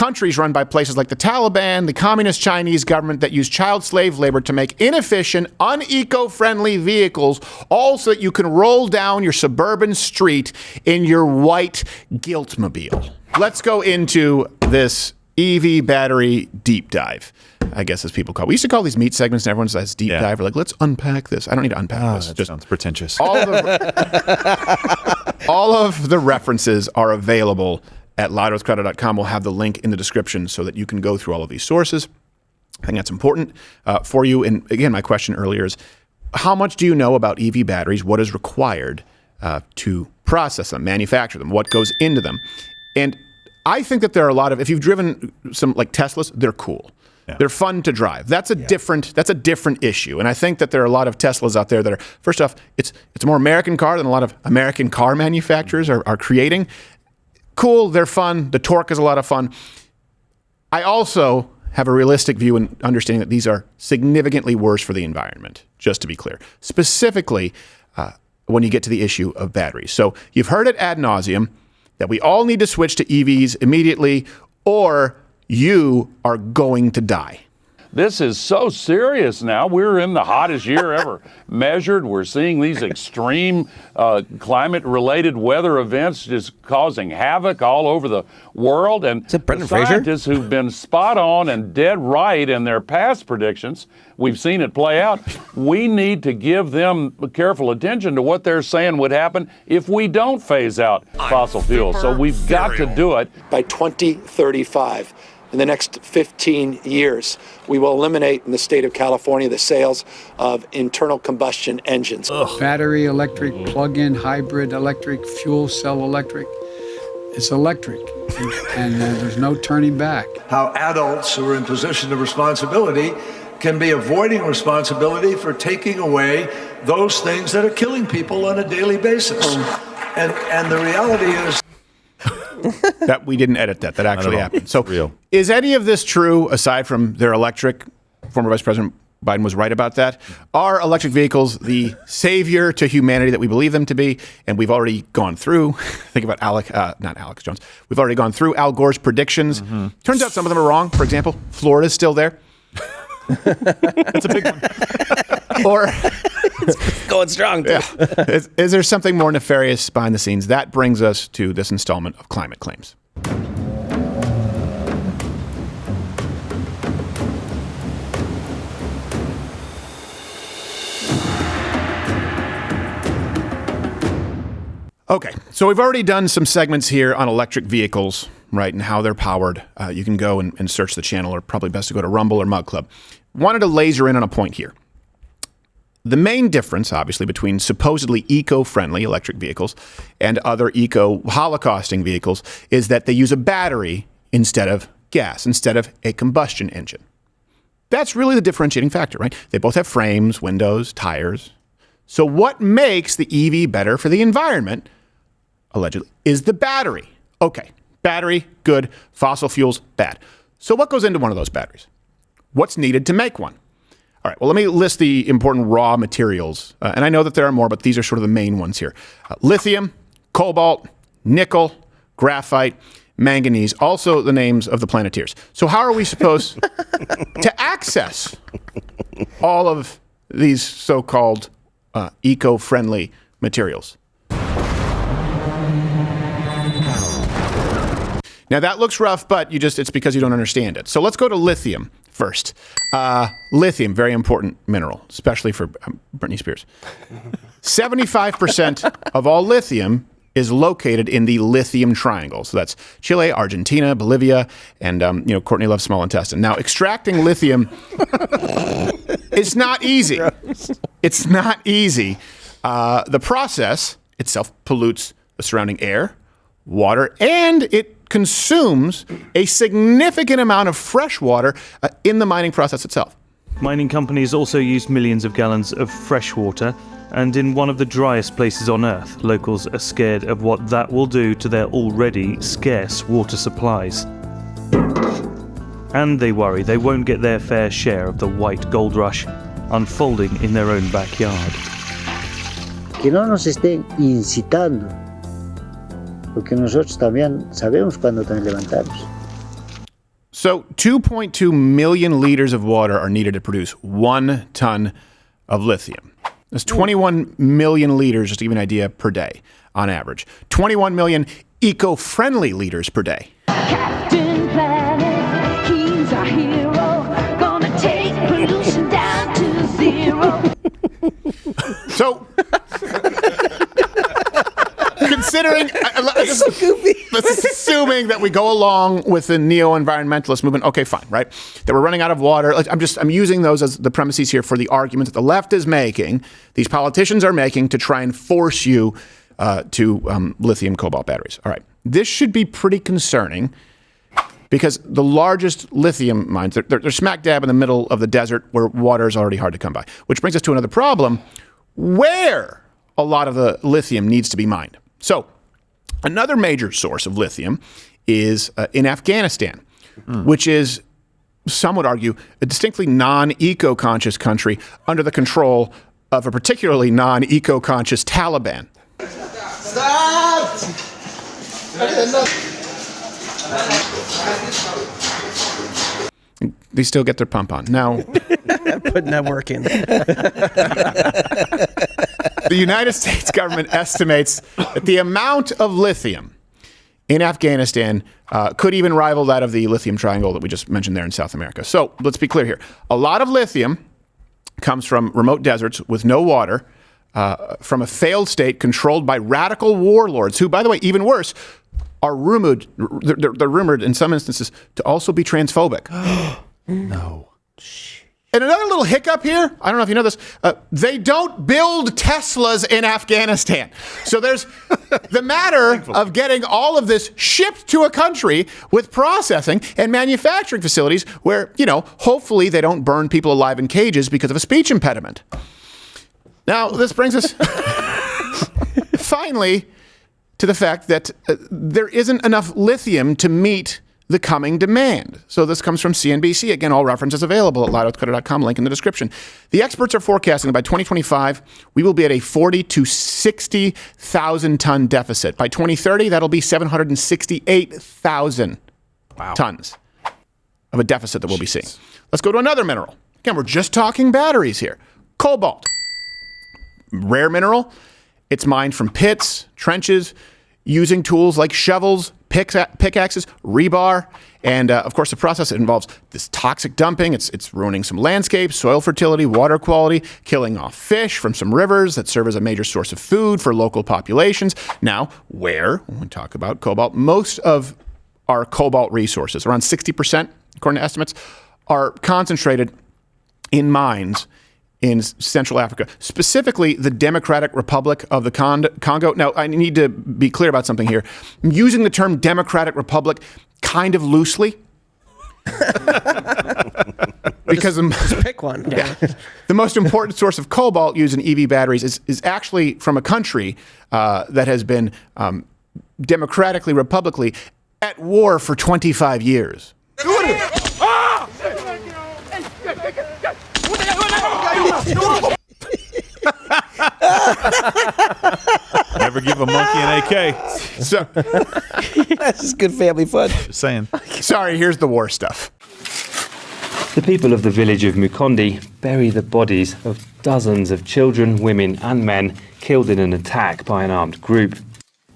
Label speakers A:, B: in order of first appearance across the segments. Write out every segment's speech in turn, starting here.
A: countries run by places like the Taliban, the communist Chinese government that use child slave labor to make inefficient, uneco-friendly vehicles, all so that you can roll down your suburban street in your white Guiltmobile. Let's go into this EV battery deep dive, I guess as people call it. We used to call these meat segments and everyone says deep dive. We're like, let's unpack this. I don't need to unpack this.
B: That just sounds pretentious.
A: All of the references are available at louderwithcrowder.com. We'll have the link in the description so that you can go through all of these sources. I think that's important for you. And again, my question earlier is, how much do you know about EV batteries? What is required to process them, manufacture them? What goes into them? And I think that there are a lot of, if you've driven some like Teslas, they're cool. Yeah. They're fun to drive. That's a different issue. And I think that there are a lot of Teslas out there that are, first off, it's a more American car than a lot of American car manufacturers are creating. Cool, they're fun. The torque is a lot of fun. I also have a realistic view and understanding that these are significantly worse for the environment, just to be clear. Specifically, when you get to the issue of batteries. So you've heard it ad nauseum that we all need to switch to EVs immediately, or you are going to die.
C: This is so serious now. We're in the hottest year ever measured. We're seeing these extreme climate-related weather events just causing havoc all over the world. And the scientists who've been spot on and dead right in their past predictions, we've seen it play out. We need to give them careful attention to what they're saying would happen if we don't phase out fossil fuels. So we've got to do it.
D: By 2035. In the next 15 years, we will eliminate in the state of California the sales of internal combustion engines.
E: Battery electric, plug-in hybrid electric, fuel cell electric. It's electric, and there's no turning back.
F: How adults who are in position of responsibility can be avoiding responsibility for taking away those things that are killing people on a daily basis. And the reality is,
A: that we didn't edit that actually happened. So real. Is any of this true aside from their electric? Former Vice President Biden was right about that. Are electric vehicles the savior to humanity that we believe them to be? And we've already gone through, think about not Alex Jones. We've already gone through Al Gore's predictions. Mm-hmm. Turns out some of them are wrong. For example, Florida's still there. That's a big one. Or
G: it's going strong, too.
A: Yeah. Is there something more nefarious behind the scenes? That brings us to this installment of Climate Claims. Okay, so we've already done some segments here on electric vehicles, right, and how they're powered. You can go and search the channel, or probably best to go to Rumble or Mug Club. Wanted to laser in on a point here. The main difference, obviously, between supposedly eco-friendly electric vehicles and other eco-holocausting vehicles is that they use a battery instead of gas, instead of a combustion engine. That's really the differentiating factor, right? They both have frames, windows, tires. So what makes the EV better for the environment, allegedly, is the battery. Okay, battery, good. Fossil fuels, bad. So what goes into one of those batteries? What's needed to make one? All right, well, let me list the important raw materials. And I know that there are more, but these are sort of the main ones here. Lithium, cobalt, nickel, graphite, manganese, also the names of the Planeteers. So how are we supposed to access all of these so-called eco-friendly materials? Now, that looks rough, but it's because you don't understand it. So let's go to lithium first. Lithium, very important mineral, especially for Britney Spears. 75% of all lithium is located in the lithium triangle. So that's Chile, Argentina, Bolivia, and Courtney loves small intestine. Now, extracting lithium is not easy. It's not easy. The process itself pollutes the surrounding air, water, and it consumes a significant amount of fresh water in the mining process itself.
H: Mining companies also use millions of gallons of fresh water, and in one of the driest places on Earth, locals are scared of what that will do to their already scarce water supplies. And they worry they won't get their fair share of the white gold rush unfolding in their own backyard.
I: Que no nos estén incitando, porque nosotros también sabemos cuándo te levantarnos.
A: So 2.2 million liters of water are needed to produce 1 ton of lithium. That's 21 million liters, just to give you an idea, per day on average. 21 million eco-friendly liters per day.
B: Captain Planet, he's our hero, gonna take pollution down to zero.
A: So, considering, let's assuming that we go along with the neo-environmentalist movement. Okay, fine, right? That we're running out of water. I'm using those as the premises here for the argument that the left is making, these politicians are making to try and force you to lithium cobalt batteries. All right, this should be pretty concerning because the largest lithium mines, they're smack dab in the middle of the desert where water is already hard to come by. Which brings us to another problem, where a lot of the lithium needs to be mined. So another major source of lithium is in Afghanistan, which is, some would argue, a distinctly non-eco-conscious country under the control of a particularly non-eco-conscious Taliban. They still get their pump on. Now,
G: Putting that work in.
A: the United States government estimates that the amount of lithium in Afghanistan could even rival that of the lithium triangle that we just mentioned there in South America. So let's be clear here. A lot of lithium comes from remote deserts with no water, from a failed state controlled by radical warlords who, by the way, even worse, are rumored, they're rumored in some instances to also be transphobic.
J: No.
A: And another little hiccup here, I don't know if you know this, they don't build Teslas in Afghanistan. So there's the matter of getting all of this shipped to a country with processing and manufacturing facilities where, hopefully they don't burn people alive in cages because of a speech impediment. Now, this brings us finally to the fact that there isn't enough lithium to meet the coming demand. So this comes from CNBC. Again, all references available at loudoutcutter.com, link in the description. The experts are forecasting that by 2025, we will be at a 40 to 60,000 ton deficit. By 2030, that'll be 768,000 tons of a deficit that we'll be seeing. Let's go to another mineral. Again, we're just talking batteries here. Cobalt. Rare mineral. It's mined from pits, trenches, using tools like shovels, pickaxes, rebar, and of course the process involves this toxic dumping. It's ruining some landscapes, soil fertility, water quality, killing off fish from some rivers that serve as a major source of food for local populations. Now, when we talk about cobalt, most of our cobalt resources, around 60%, according to estimates, are concentrated in mines in Central Africa, specifically the Democratic Republic of the Congo. Now, I need to be clear about something here. I'm using the term Democratic Republic kind of loosely. Because
G: just pick one.
A: Yeah. The most important source of cobalt used in EV batteries is actually from a country that has been democratically, republicly at war for 25 years.
J: Never give a monkey an AK.
A: So,
G: That's just good family fun.
J: Just saying.
A: Sorry, here's the war stuff.
K: The people of the village of Mukondi bury the bodies of dozens of children, women and men killed in an attack by an armed group.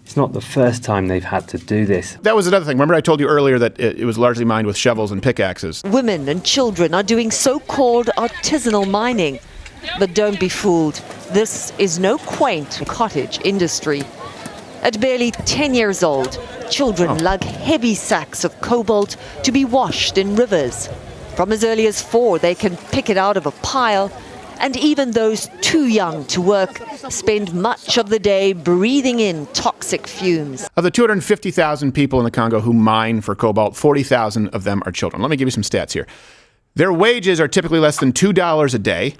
K: It's not the first time they've had to do this.
A: That was another thing. Remember I told you earlier that it was largely mined with shovels and pickaxes.
L: Women and children are doing so-called artisanal mining. But don't be fooled. This is no quaint cottage industry. At barely 10 years old, children lug heavy sacks of cobalt to be washed in rivers. From as early as 4, they can pick it out of a pile. And even those too young to work spend much of the day breathing in toxic fumes.
A: Of the 250,000 people in the Congo who mine for cobalt, 40,000 of them are children. Let me give you some stats here. Their wages are typically less than $2 a day.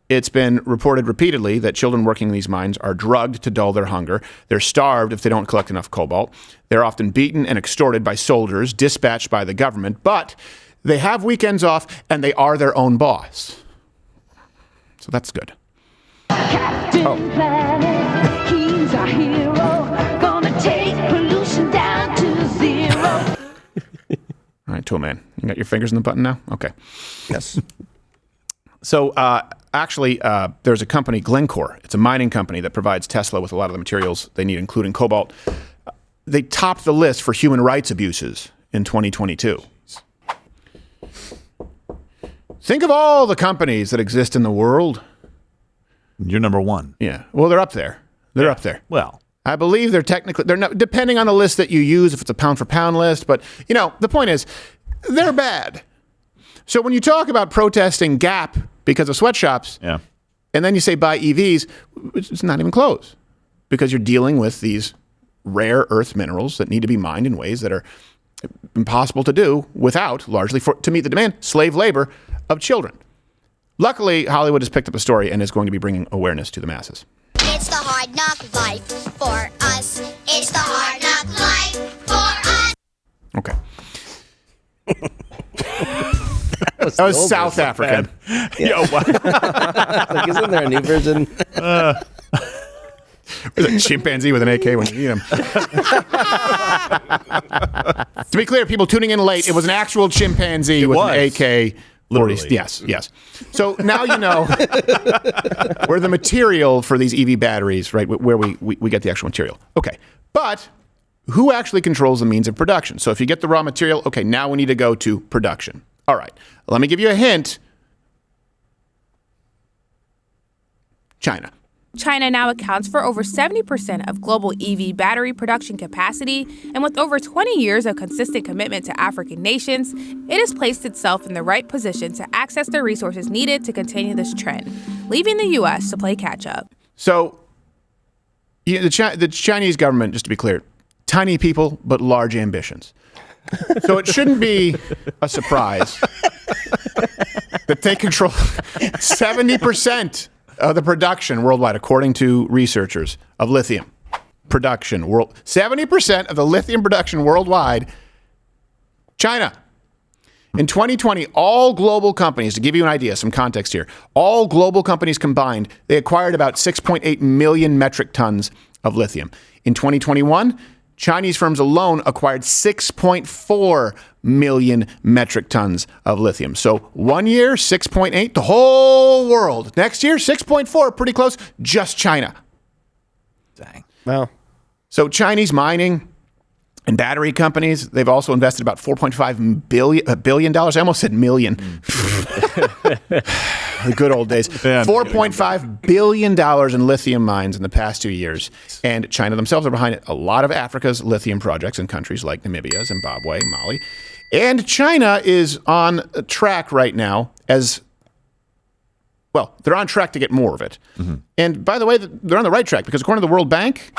A: It's been reported repeatedly that children working in these mines are drugged to dull their hunger. They're starved if they don't collect enough cobalt. They're often beaten and extorted by soldiers dispatched by the government. But they have weekends off and they are their own boss. So that's good.
B: Captain Planet, he's our hero, gonna take pollution down to zero.
A: All right, Toolman, you got your fingers in the button now? Okay.
G: Yes.
A: So actually, there's a company, Glencore. It's a mining company that provides Tesla with a lot of the materials they need, including cobalt. They topped the list for human rights abuses in 2022. Think of all the companies that exist in the world.
J: You're number one.
A: Yeah. Well, they're up there. They're up there.
J: Well,
A: I believe they're not, depending on the list that you use, if it's a pound for pound list. But, the point is, they're bad. So when you talk about protesting Gap because of sweatshops, and then you say buy EVs, it's not even close, because you're dealing with these rare earth minerals that need to be mined in ways that are impossible to do without, largely to meet the demand, slave labor of children. Luckily, Hollywood has picked up a story and is going to be bringing awareness to the masses.
M: It's the hard knock life for us. It's the hard knock life for us.
A: Okay. That was South African.
G: Yeah. Like, isn't there a new version?
A: There's a chimpanzee with an AK when you need him. To be clear, people tuning in late, it was an actual chimpanzee with an AK.
J: Literally.
A: Yes. So now you know where the material for these EV batteries, right, where we get the actual material. Okay. But who actually controls the means of production? So if you get the raw material, okay, now we need to go to production. All right. Let me give you a hint. China.
N: China now accounts for over 70% of global EV battery production capacity, and with over 20 years of consistent commitment to African nations, it has placed itself in the right position to access the resources needed to continue this trend, leaving the U.S. to play catch-up.
A: So the Chinese government, just to be clear, tiny people but large ambitions. So it shouldn't be a surprise that they control 70% of the production worldwide, according to researchers, of lithium production. 70% of the lithium production worldwide, China. In 2020, all global companies, to give you an idea, some context here, all global companies combined, they acquired about 6.8 million metric tons of lithium. In 2021, Chinese firms alone acquired 6.4 million metric tons of lithium. So 1 year, 6.8, the whole world. Next year, 6.4, pretty close, just China.
J: Dang.
G: Well,
A: so Chinese mining and battery companies, they've also invested about $4.5 billion. I almost said million. The good old days. $4.5 billion in lithium mines in the past 2 years. And China themselves are behind a lot of Africa's lithium projects in countries like Namibia, Zimbabwe, Mali. And China is on track right now they're on track to get more of it. Mm-hmm. And by the way, they're on the right track, because according to the World Bank,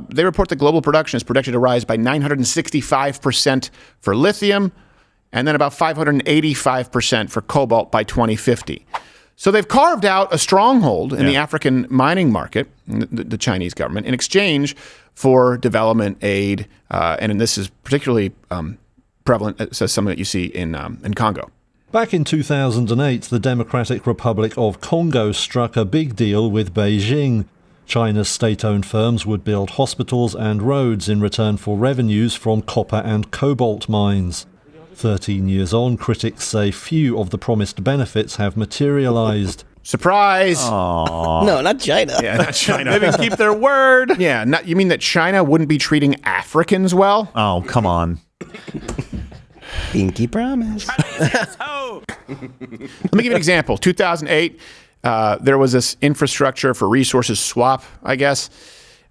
A: they report that global production is projected to rise by 965% for lithium, and then about 585% for cobalt by 2050. So they've carved out a stronghold in the African mining market, the Chinese government, in exchange for development aid, and this is particularly prevalent, as something that you see in Congo.
O: Back in 2008, the Democratic Republic of Congo struck a big deal with Beijing. China's state-owned firms would build hospitals and roads in return for revenues from copper and cobalt mines. 13 years on, critics say few of the promised benefits have materialized.
A: Surprise!
J: Aww.
G: No, not China.
A: Yeah, not China.
J: They didn't keep their word.
A: Yeah, you mean that China wouldn't be treating Africans well?
J: Oh, come on.
G: Pinky promise.
A: Let me give you an example. 2008, there was this infrastructure for resources swap, I guess.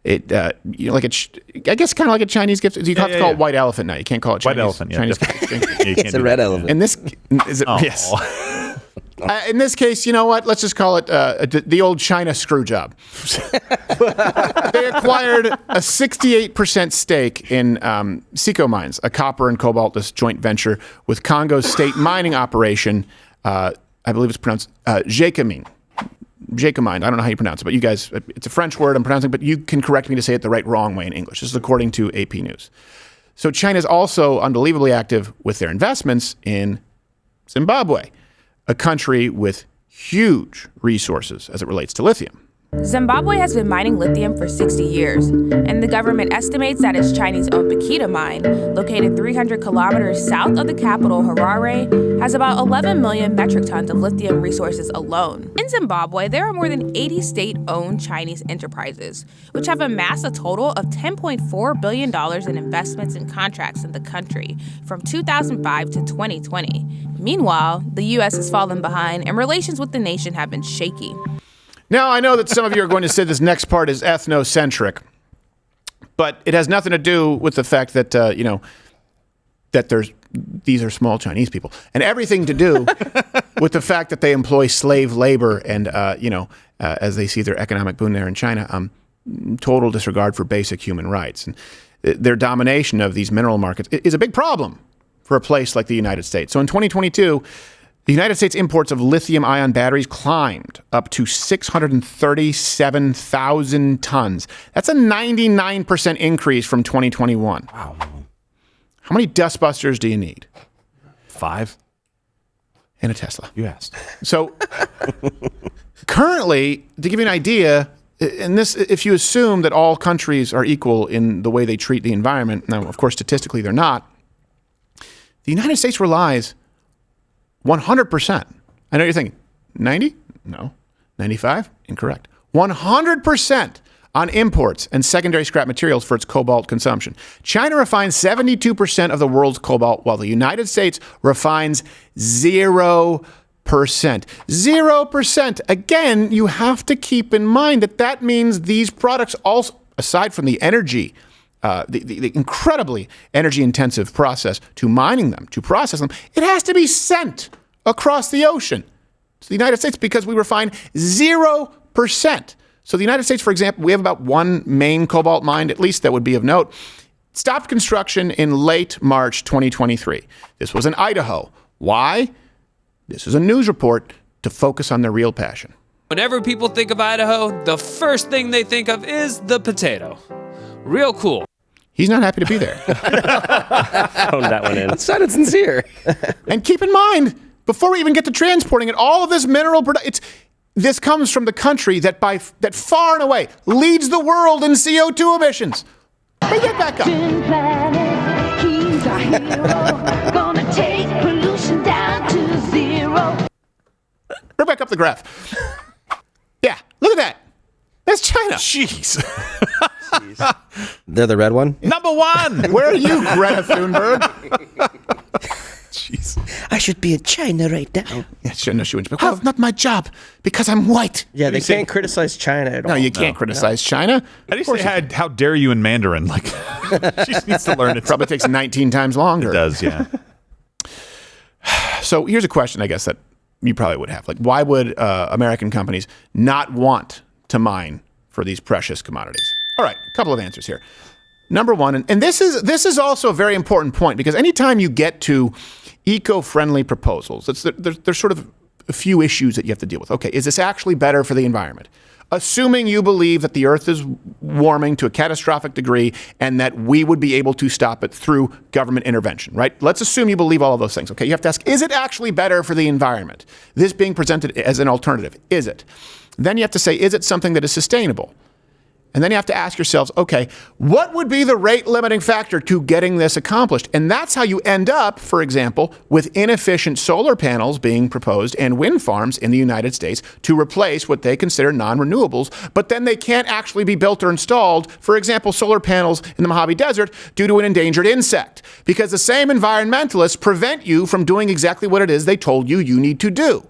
A: I guess kind of like a Chinese gift. You have to call it white elephant now. You can't call it Chinese.
J: White elephant, yeah.
A: Chinese
G: It's a red elephant.
A: In this, yes. In this case, you know what? Let's just call it the old China screw job. They acquired a 68% stake in Seco Mines, a copper and cobalt joint venture with Congo's state mining operation. I believe it's pronounced Gécamine. Gécamine. I don't know how you pronounce it, but you guys, it's a French word I'm pronouncing, but you can correct me to say it the wrong way in English. This is according to AP News. So China's also unbelievably active with their investments in Zimbabwe, a country with huge resources as it relates to lithium.
N: Zimbabwe has been mining lithium for 60 years, and the government estimates that its Chinese-owned Bakita mine, located 300 kilometers south of the capital, Harare, has about 11 million metric tons of lithium resources alone. In Zimbabwe, there are more than 80 state-owned Chinese enterprises, which have amassed a total of $10.4 billion in investments and contracts in the country from 2005 to 2020. Meanwhile, the U.S. has fallen behind, and relations with the nation have been shaky.
A: Now, I know that some of you are going to say this next part is ethnocentric, but it has nothing to do with the fact that, that these are small Chinese people, and everything to do with the fact that they employ slave labor and, as they see their economic boom there in China, total disregard for basic human rights. And their domination of these mineral markets is a big problem for a place like the United States. So in 2022, the United States imports of lithium-ion batteries climbed up to 637,000 tons. That's a 99% increase from 2021.
J: Wow.
A: How many dustbusters do you need?
J: 5.
A: And a Tesla.
J: You asked.
A: So currently, to give you an idea, and this, if you assume that all countries are equal in the way they treat the environment, now, of course, statistically they're not, the United States relies 100%. I know you're thinking, 90? No. 95? Incorrect. 100% on imports and secondary scrap materials for its cobalt consumption. China refines 72% of the world's cobalt, while the United States refines 0%. 0%. Again, you have to keep in mind that means these products also, aside from the energy, the incredibly energy-intensive process to mining them, to process them, it has to be sent across the ocean to the United States because we refine 0%. So the United States, for example, we have about one main cobalt mine, at least that would be of note, stopped construction in late March 2023. This was in Idaho. Why? This is a news report to focus on their real passion.
P: Whenever people think of Idaho, the first thing they think of is the potato. Real cool.
A: He's not happy to be there.
G: Phoned that one in.
P: That sounded sincere.
A: And keep in mind, before we even get to transporting it, all of this mineral this comes from the country that far and away leads the world in CO2 emissions. Bring that back up.
B: Planet, he's our hero. Gonna take pollution down to 0.
A: Bring back up the graph. Yeah, look at that. That's China.
J: Jeez.
G: They're the red one?
J: Number 1.
A: Where are you, Greta Thunberg?
J: Jeez.
G: I should be in China right now.
A: Yeah, sure, no, she wouldn't. Well, not my job, because I'm white.
G: Yeah, they can't criticize China at all.
A: No, you can't criticize China.
J: How do you say how dare you in Mandarin? Like, she just needs to learn it.
A: Probably takes 19 times longer.
J: It does, yeah.
A: So here's a question, I guess, that you probably would have. Like, why would American companies not want to mine for these precious commodities? All right, a couple of answers here. Number one, and this is also a very important point, because anytime you get to eco-friendly proposals, there's sort of a few issues that you have to deal with. Okay, is this actually better for the environment? Assuming you believe that the Earth is warming to a catastrophic degree and that we would be able to stop it through government intervention, right? Let's assume you believe all of those things. Okay, you have to ask, is it actually better for the environment? This being presented as an alternative, is it? Then you have to say, is it something that is sustainable? And then you have to ask yourselves, okay, what would be the rate limiting factor to getting this accomplished? And that's how you end up, for example, with inefficient solar panels being proposed and wind farms in the United States to replace what they consider non-renewables, but then they can't actually be built or installed, for example, solar panels in the Mojave Desert due to an endangered insect, because the same environmentalists prevent you from doing exactly what it is they told you need to do.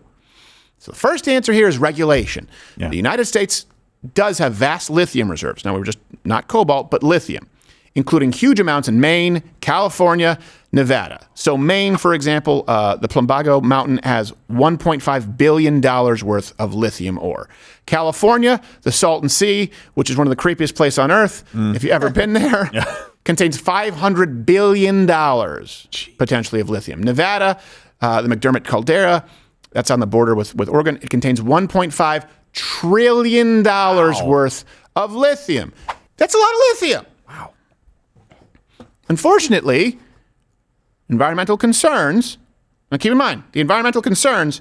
A: So the first answer here is regulation. Yeah. The United States does have vast lithium reserves. Now, we're just not cobalt, but lithium, including huge amounts in Maine, California, Nevada. So Maine, for example, the Plumbago Mountain has $1.5 billion worth of lithium ore. California, the Salton Sea, which is one of the creepiest places on Earth, if you've ever been there, contains $500 billion potentially of lithium. Nevada, the McDermott Caldera, that's on the border with Oregon. It contains $1.5 trillion worth of lithium. That's a lot of lithium.
J: Wow.
A: Unfortunately, environmental concerns, now keep in mind, the environmental concerns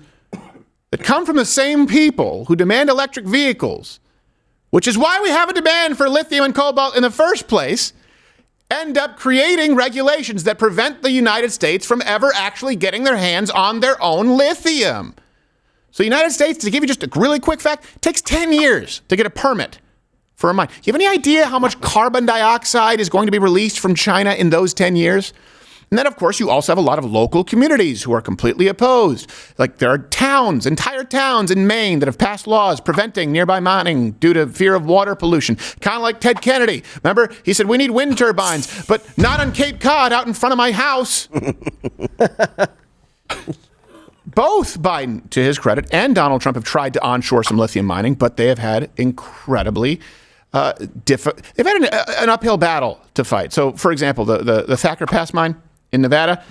A: that come from the same people who demand electric vehicles which is why we have a demand for lithium and cobalt in the first place, end up creating regulations that prevent the United States from ever actually getting their hands on their own lithium. So the United States, to give you just a really quick fact, takes 10 years to get a permit for a mine. You have any idea how much carbon dioxide is going to be released from China in those 10 years? And then, of course, you also have a lot of local communities who are completely opposed. Like there are towns, entire towns in Maine that have passed laws preventing nearby mining due to fear of water pollution. Kind of like Ted Kennedy. Remember, he said, we need wind turbines, but not on Cape Cod out in front of my house. Both Biden, to his credit, and Donald Trump have tried to onshore some lithium mining, but they have had incredibly they've had an uphill battle to fight. So, for example, the Thacker Pass mine in Nevada,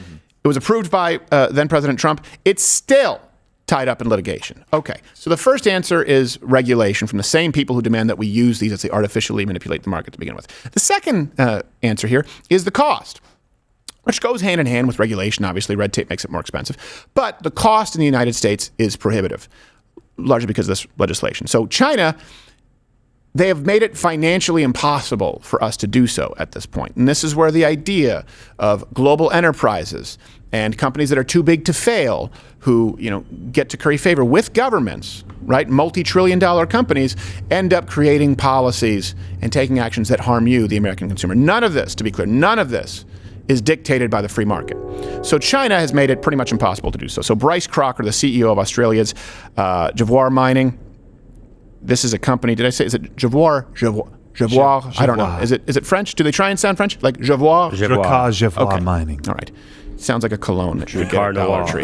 A: it was approved by then President Trump. It's still tied up in litigation. Okay, so the first answer is regulation from the same people who demand that we use these as they artificially manipulate the market to begin with. The second answer here is the cost, which goes hand in hand with regulation. Obviously, red tape makes it more expensive. But the cost in the United States is prohibitive, largely because of this legislation. So China, they have made it financially impossible for us to do so at this point. And this is where the idea of global enterprises and companies that are too big to fail, who get to curry favor with governments, right? Multi-trillion-dollar companies end up creating policies and taking actions that harm you, the American consumer. None of this, to be clear, none of this is dictated by the free market. So China has made it pretty much impossible to do so. So Bryce Crocker, the CEO of Australia's Jaguar Mining, this is a company. Did I say, is it Jaguar? Jaguar? I don't know. Is it French? Do they try and sound French? Like Jaguar?
J: Jaguar
A: Okay.
J: Mining.
A: All right. Sounds like a cologne that you would get at Dollar Tree.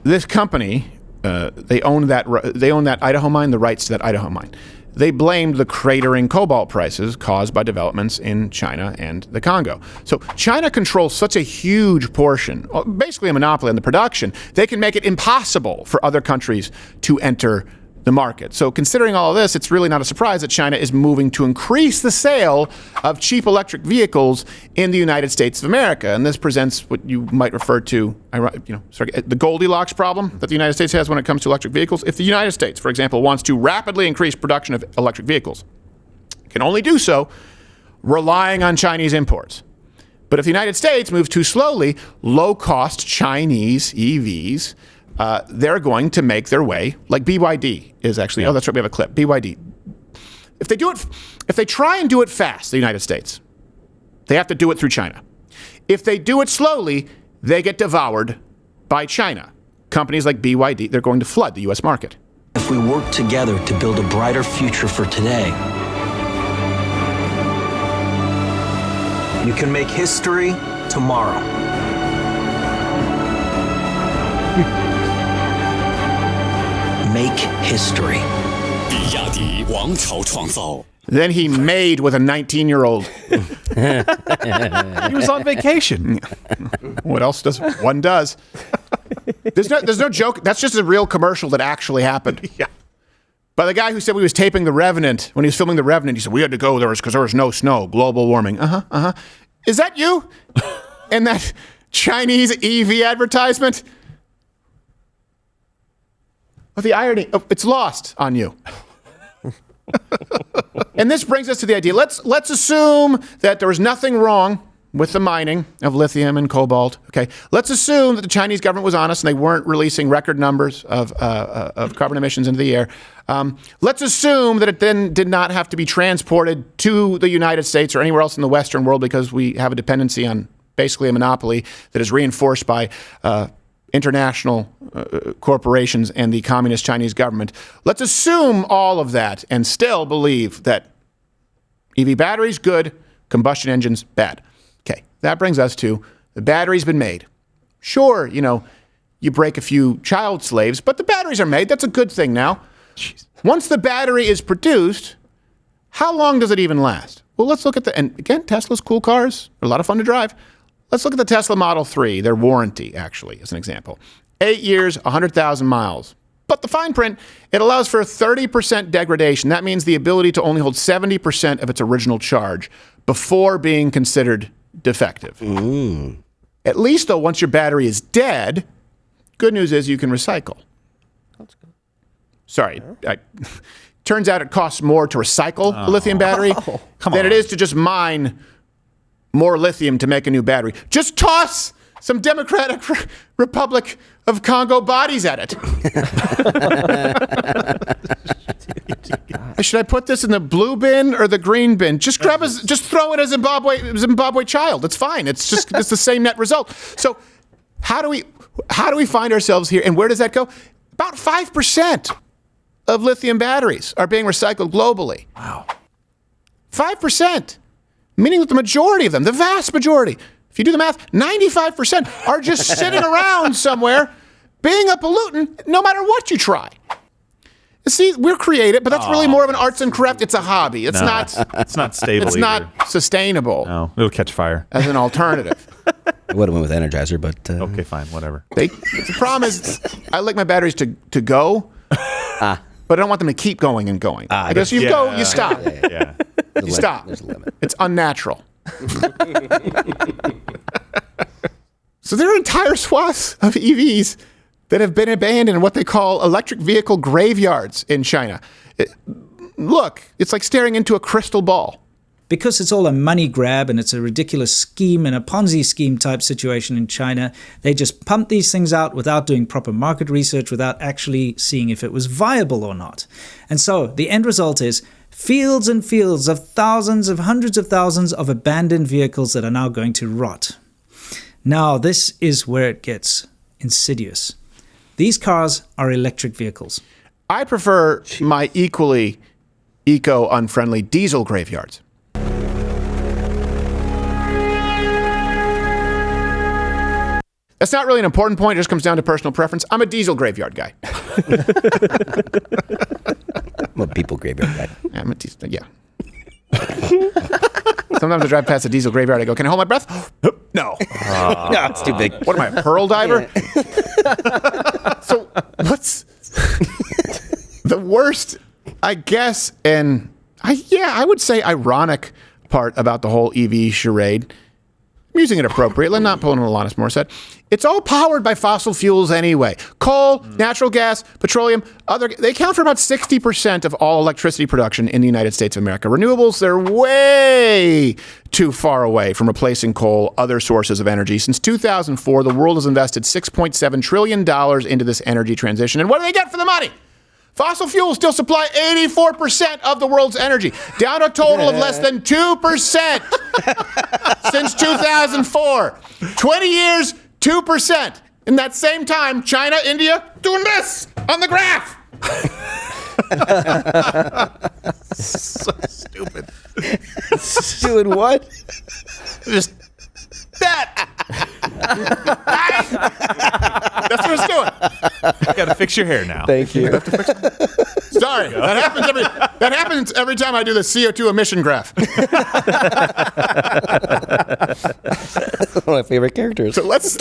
A: This company, they own that Idaho mine, the rights to that Idaho mine. They blamed the cratering cobalt prices caused by developments in China and the Congo. So China controls such a huge portion, basically a monopoly on the production, they can make it impossible for other countries to enter the market. So considering all of this, it's really not a surprise that China is moving to increase the sale of cheap electric vehicles in the United States of America. And this presents what you might refer to, the Goldilocks problem that the United States has when it comes to electric vehicles. If the United States, for example, wants to rapidly increase production of electric vehicles, it can only do so relying on Chinese imports. But if the United States moves too slowly, low-cost Chinese EVs, they're going to make their way, like BYD is actually, oh, that's right, we have a clip, BYD. If they try and do it fast, the United States, they have to do it through China. If they do it slowly, they get devoured by China. Companies like BYD, they're going to flood the U.S. market.
Q: If we work together to build a brighter future for today, you can make history tomorrow. Make history.
A: Then he made with a 19-year-old.
J: He was on vacation.
A: What else does one does? There's no joke. That's just a real commercial that actually happened. Yeah. By the guy who said he was taping The Revenant, when he was filming The Revenant, he said, we had to go there because there was no snow, global warming. Is that you? And that Chinese EV advertisement? Oh, the irony, it's lost on you. And this brings us to the idea. Let's assume that there was nothing wrong with the mining of lithium and cobalt. Okay, let's assume that the Chinese government was honest and they weren't releasing record numbers of carbon emissions into the air. Let's assume that it then did not have to be transported to the United States or anywhere else in the Western world because we have a dependency on basically a monopoly that is reinforced by international corporations and the communist Chinese government. Let's assume all of that and still believe that EV batteries, good, combustion engines, bad. Okay, that brings us to the battery's been made. Sure, you break a few child slaves, but the batteries are made. That's a good thing now. Jeez. Once the battery is produced, how long does it even last? Well, let's look at and again, Tesla's cool cars are a lot of fun to drive. Let's look at the Tesla Model 3, their warranty, actually, as an example. 8 years, 100,000 miles. But the fine print, it allows for a 30% degradation. That means the ability to only hold 70% of its original charge before being considered defective. At least, though, once your battery is dead, good news is you can recycle. That's good. Sorry, Turns out it costs more to recycle a lithium battery than it is to just mine more lithium to make a new battery. Just toss some Democratic Republic of Congo bodies at it. Should I put this in the blue bin or the green bin? Just throw it as Zimbabwe child. It's fine. It's the same net result. So how do we find ourselves here, and where does that go? About 5% of lithium batteries are being recycled globally. Wow. 5%, meaning that the majority of them, the vast majority, if you do the math, 95% are just sitting around somewhere being a pollutant no matter what you try. See, we're creative, but that's really more of an arts and craft. It's a hobby. It's not
J: stable.
A: It's not sustainable.
J: No, it'll catch fire.
A: As an alternative.
G: I would have went with Energizer, but...
J: okay, fine, whatever.
A: The problem is, I like my batteries to go, but I don't want them to keep going and going. I guess you go, you stop.
J: Yeah.
A: You stop.
G: There's a limit.
A: It's unnatural. So there are entire swaths of EVs that have been abandoned in what they call electric vehicle graveyards in China. Look, it's like staring into a crystal ball.
R: Because it's all a money grab and it's a ridiculous scheme and a Ponzi scheme type situation in China, they just pump these things out without doing proper market research, without actually seeing if it was viable or not. And so the end result is fields and fields of thousands of hundreds of thousands of abandoned vehicles that are now going to rot. Now, this is where it gets insidious. These cars are electric vehicles.
A: I prefer my equally eco-unfriendly diesel graveyards. That's not really an important point. It just comes down to personal preference. I'm a diesel graveyard guy.
G: I'm a people graveyard guy.
A: I'm a diesel, yeah. Sometimes I drive past a diesel graveyard. I go, can I hold my breath? No.
G: No, it's too big.
A: What am I, a pearl diver? So what's the worst, I guess, and I would say ironic part about the whole EV charade? I'm using it appropriately, not pulling an Alanis Morissette. It's all powered by fossil fuels anyway. Coal, natural gas, petroleum, they account for about 60% of all electricity production in the United States of America. Renewables, they're way too far away from replacing coal, other sources of energy. Since 2004, the world has invested $6.7 trillion into this energy transition. And what do they get for the money? Fossil fuels still supply 84% of the world's energy, down a total of less than 2% since 2004. 20 years, 2%. In that same time, China, India, doing this on the graph. So stupid.
G: Doing what?
A: Just that. That's what it's doing.
J: You got to fix your hair now.
G: Thank you.
A: Sorry, that happens every time I do the CO2 emission graph.
G: One of my favorite characters.
A: So let's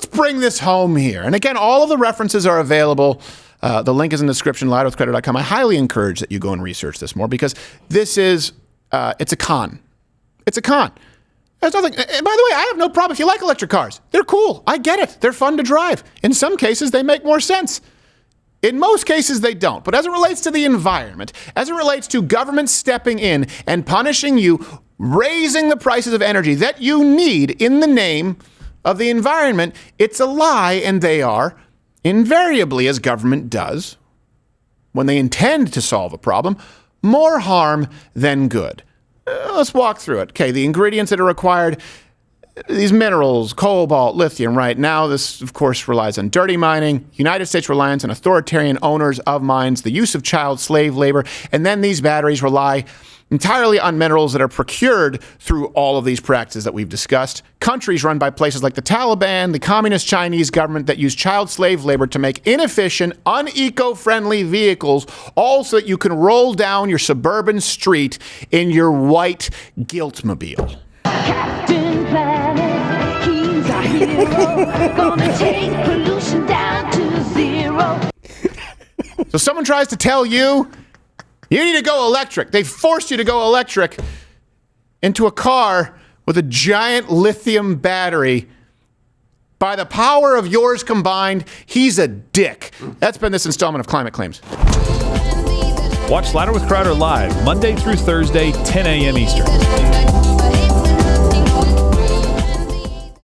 A: bring this home here. And again, all of the references are available. The link is in the description, louderwithcrowder.com. I highly encourage that you go and research this more because this is it's a con. It's a con. There's nothing. And by the way, I have no problem if you like electric cars. They're cool. I get it. They're fun to drive. In some cases, they make more sense. In most cases, they don't. But as it relates to the environment, as it relates to government stepping in and punishing you, raising the prices of energy that you need in the name of the environment, it's a lie, and they are invariably, as government does, when they intend to solve a problem, more harm than good. Let's walk through it. Okay, the ingredients that are required, these minerals, cobalt, lithium, right? Now this, of course, relies on dirty mining, United States reliance on authoritarian owners of mines, the use of child slave labor, and then these batteries rely entirely on minerals that are procured through all of these practices that we've discussed. Countries run by places like the Taliban, the communist Chinese government that use child slave labor to make inefficient, uneco-friendly vehicles, all so that you can roll down your suburban street in your white Guiltmobile.
B: Captain Planet, he's our hero. Gonna take pollution down to zero.
A: So someone tries to tell you, you need to go electric. They forced you to go electric into a car with a giant lithium battery. By the power of yours combined, he's a dick. That's been this installment of Climate Claims.
J: Watch Louder with Crowder live Monday through Thursday, 10 a.m. Eastern.